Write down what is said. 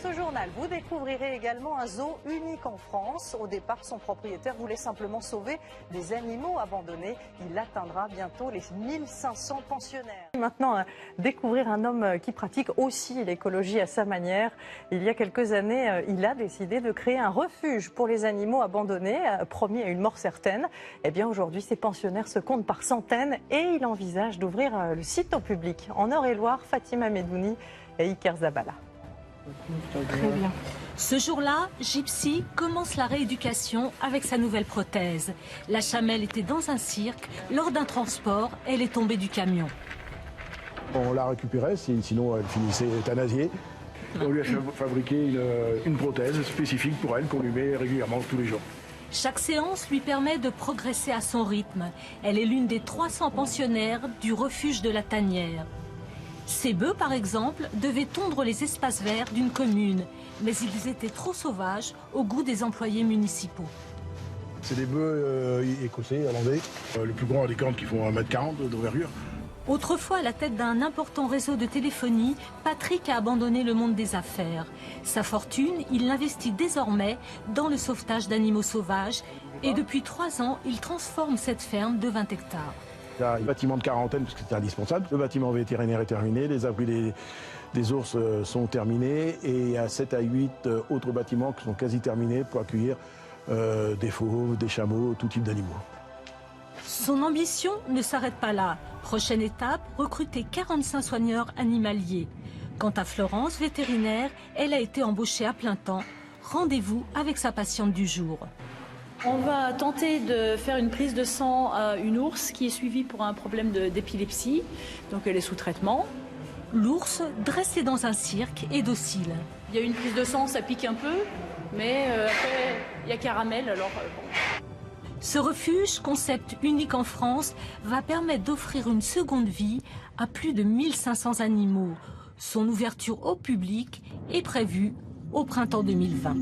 ce journal, vous découvrirez également un zoo unique en France. Au départ, son propriétaire voulait simplement sauver des animaux abandonnés. Il atteindra bientôt les 1500 pensionnaires. Maintenant, découvrir un homme qui pratique aussi l'écologie à sa manière. Il y a quelques années, il a décidé de créer un refuge pour les animaux abandonnés, promis à une mort certaine. Eh bien, aujourd'hui, ces pensionnaires se comptent par centaines et il envisage d'ouvrir le site au public. En Eure-et-Loire, Fatima Medouni et Iker Zabala. Très bien. Ce jour-là, Gypsy commence la rééducation avec sa nouvelle prothèse. La chamelle était dans un cirque. Lors d'un transport, elle est tombée du camion. On l'a récupérée, sinon elle finissait euthanasiée. On lui a fabriqué une prothèse spécifique pour elle qu'on lui met régulièrement tous les jours. Chaque séance lui permet de progresser à son rythme. Elle est l'une des 300 pensionnaires du refuge de la Tanière. Ces bœufs, par exemple, devaient tondre les espaces verts d'une commune, mais ils étaient trop sauvages au goût des employés municipaux. C'est des bœufs écossais, hollandais. Le plus grand a des cornes qui font 1,40 m d'envergure. Autrefois à la tête d'un important réseau de téléphonie, Patrick a abandonné le monde des affaires. Sa fortune, il l'investit désormais dans le sauvetage d'animaux sauvages et depuis 3 ans, il transforme cette ferme de 20 hectares. Il y a un bâtiment de quarantaine parce que c'était indispensable. Le bâtiment vétérinaire est terminé, les abris des ours sont terminés et il y a 7 à 8 autres bâtiments qui sont quasi terminés pour accueillir des fauves, des chameaux, tout type d'animaux. Son ambition ne s'arrête pas là. Prochaine étape, recruter 45 soigneurs animaliers. Quant à Florence, vétérinaire, elle a été embauchée à plein temps. Rendez-vous avec sa patiente du jour. On va tenter de faire une prise de sang à une ours qui est suivie pour un problème d'épilepsie. Donc elle est sous traitement. L'ours, dressé dans un cirque, est docile. Il y a une prise de sang, ça pique un peu, mais après il y a caramel, alors bon. Ce refuge, concept unique en France, va permettre d'offrir une seconde vie à plus de 1500 animaux. Son ouverture au public est prévue au printemps 2020.